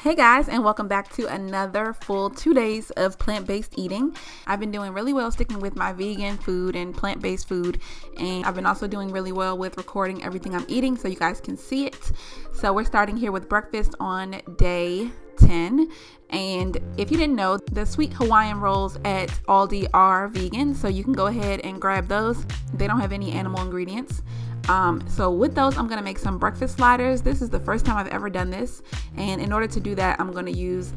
Hey guys, and welcome back to another full 2 days of plant-based eating. I've been doing really well sticking with my vegan food and plant-based food, and I've been also doing really well with recording everything I'm eating so you guys can see it. So we're starting here with breakfast on day 10. And if you didn't know, the sweet Hawaiian rolls at Aldi are vegan, so you can go ahead and grab those. They don't have any animal ingredients. So with those, I'm going to make some breakfast sliders. This is the first time I've ever done this. And in order to do that, I'm going to use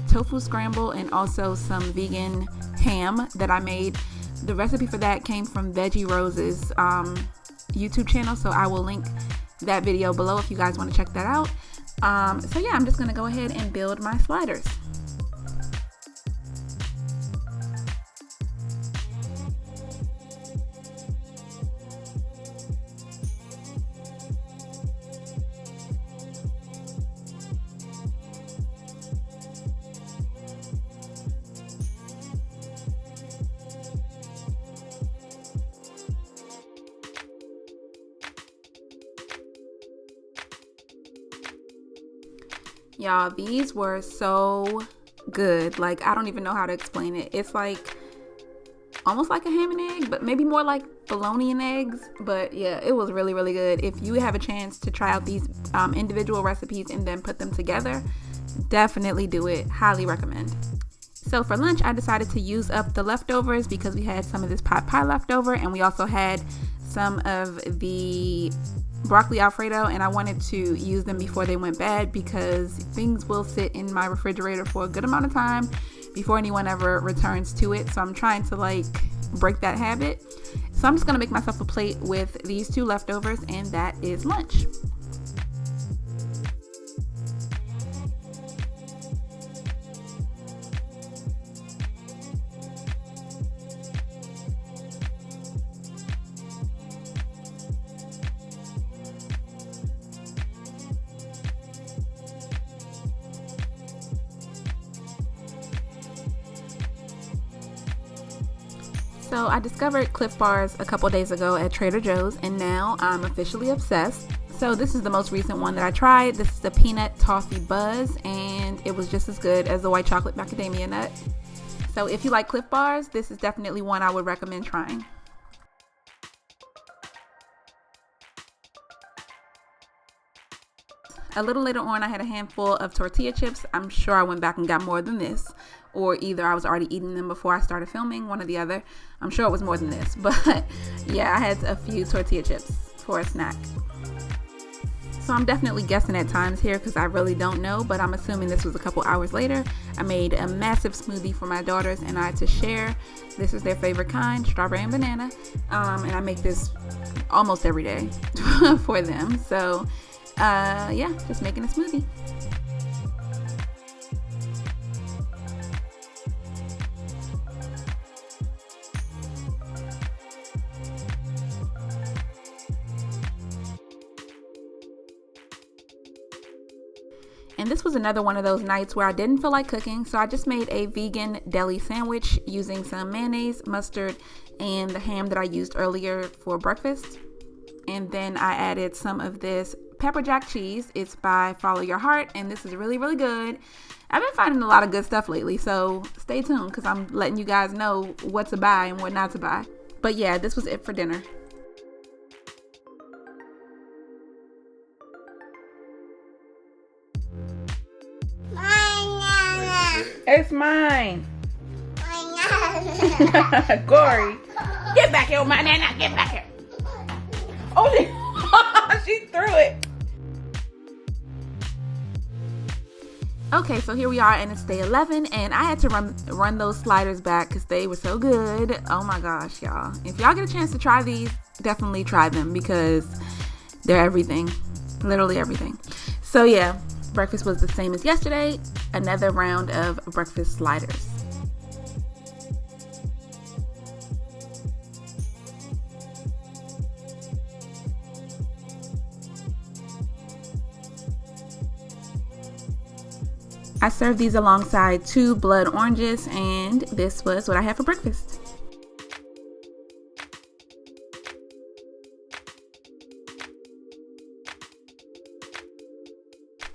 tofu scramble and also some vegan ham that I made. The recipe for that came from Veggie Rose's YouTube channel. So I will link that video below if you guys want to check that out. So yeah, I'm just going to go ahead and build my sliders. Y'all, these were so good. Like, I don't even know how to explain it. It's like almost like a ham and egg, but maybe more like bologna and eggs. But yeah, it was really, really good. If you have a chance to try out these individual recipes and then put them together, definitely do it. Highly recommend. So for lunch, I decided to use up the leftovers because we had some of this pot pie left over, and we also had some of the broccoli alfredo, and I wanted to use them before they went bad because things will sit in my refrigerator for a good amount of time before anyone ever returns to it. So I'm trying to break that habit. So I'm just gonna make myself a plate with these two leftovers, and that is lunch. So I discovered Cliff Bars a couple days ago at Trader Joe's, and now I'm officially obsessed. So this is the most recent one that I tried. This is the Peanut Toffee Buzz, and it was just as good as the white chocolate macadamia nut. So if you like Cliff Bars, this is definitely one I would recommend trying. A little later on, I had a handful of tortilla chips. I'm sure I went back and got more than this, or either I was already eating them before I started filming, one or the other. I'm sure it was more than this, but yeah, I had a few tortilla chips for a snack. So I'm definitely guessing at times here because I really don't know, but I'm assuming this was a couple hours later. I made a massive smoothie for my daughters and I to share. This is their favorite kind, strawberry and banana, and I make this almost every day for them. So yeah, just making a smoothie. And this was another one of those nights where I didn't feel like cooking, so I just made a vegan deli sandwich using some mayonnaise, mustard, and the ham that I used earlier for breakfast. And then I added some of this pepper jack cheese. It's by Follow Your Heart, and this is really, really good. I've been finding a lot of good stuff lately, so stay tuned because I'm letting you guys know what to buy and what not to buy. But yeah, this was it for dinner. It's mine. Gory. Get back here, my nana. Get back here. Oh, she threw it. Okay, so here we are, and it's day 11, and I had to run those sliders back because they were so good. Oh my gosh, y'all. If y'all get a chance to try these, definitely try them because they're everything. Literally everything. So yeah, breakfast was the same as yesterday. Another round of breakfast sliders. I served these alongside 2 blood oranges, and this was what I had for breakfast.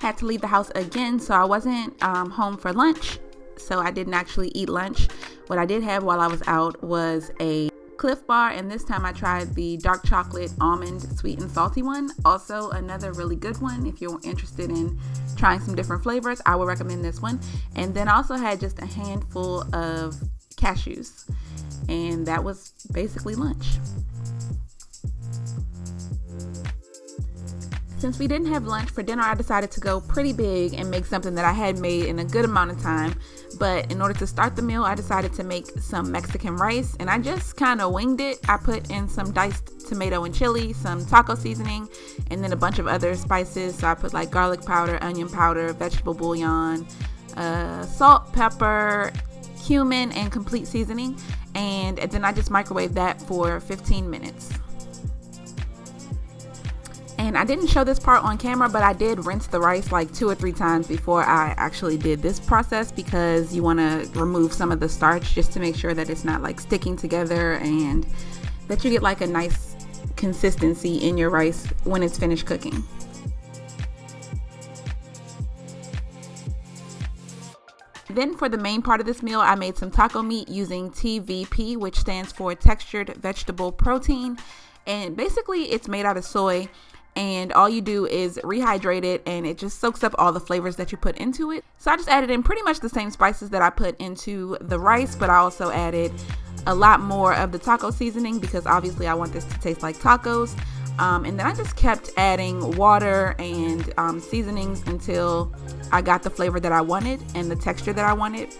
had to leave the house again, so I wasn't home for lunch, so I didn't actually eat lunch. What I did have while I was out was a Cliff Bar, and this time I tried the dark chocolate almond sweet and salty one. Also another really good one. If you're interested in trying some different flavors, I would recommend this one. And then I also had just a handful of cashews, and that was basically lunch. Since we didn't have lunch for dinner, I decided to go pretty big and make something that I had made in a good amount of time. But in order to start the meal, I decided to make some Mexican rice, and I just kind of winged it. I put in some diced tomato and chili, some taco seasoning, and then a bunch of other spices. So I put like garlic powder, onion powder, vegetable bouillon, salt, pepper, cumin, and complete seasoning. And then I just microwaved that for 15 minutes. And I didn't show this part on camera, but I did rinse the rice like 2 or 3 times before I actually did this process, because you want to remove some of the starch just to make sure that it's not like sticking together and that you get like a nice consistency in your rice when it's finished cooking. Then for the main part of this meal, I made some taco meat using TVP, which stands for textured vegetable protein. And basically it's made out of soy, and all you do is rehydrate it, and it just soaks up all the flavors that you put into it. So I just added in pretty much the same spices that I put into the rice, but I also added a lot more of the taco seasoning because obviously I want this to taste like tacos. And then I just kept adding water and seasonings until I got the flavor that I wanted and the texture that I wanted.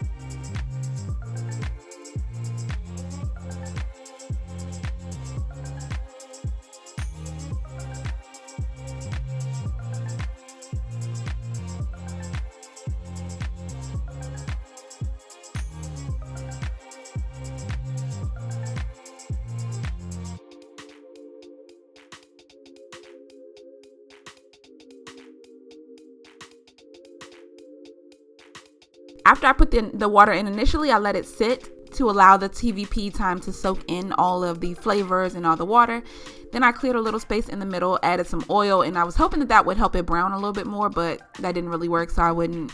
After I put the water in initially, I let it sit to allow the TVP time to soak in all of the flavors and all the water. Then I cleared a little space in the middle, added some oil, and I was hoping that that would help it brown a little bit more, but that didn't really work, so I wouldn't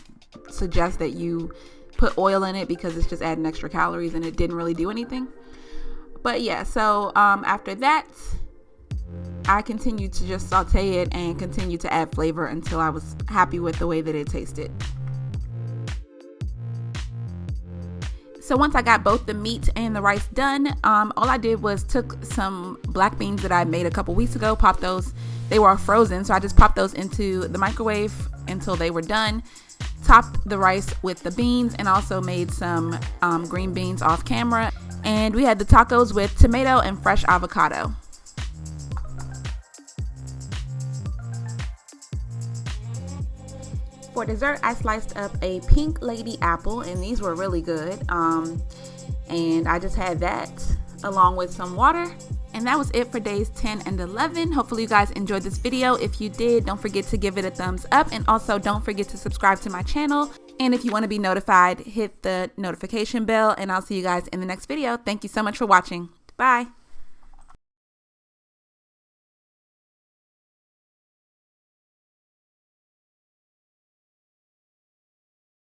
suggest that you put oil in it because it's just adding extra calories and it didn't really do anything. But yeah, so after that, I continued to just saute it and continue to add flavor until I was happy with the way that it tasted. So once I got both the meat and the rice done, all I did was took some black beans that I made a couple weeks ago, popped those. They were frozen, so I just popped those into the microwave until they were done. Topped the rice with the beans and also made some green beans off camera. And we had the tacos with tomato and fresh avocado. For dessert, I sliced up a pink lady apple, and these were really good. And I just had that along with some water. And that was it for days 10 and 11. Hopefully you guys enjoyed this video. If you did, don't forget to give it a thumbs up. And also don't forget to subscribe to my channel. And if you want to be notified, hit the notification bell. And I'll see you guys in the next video. Thank you so much for watching. Bye.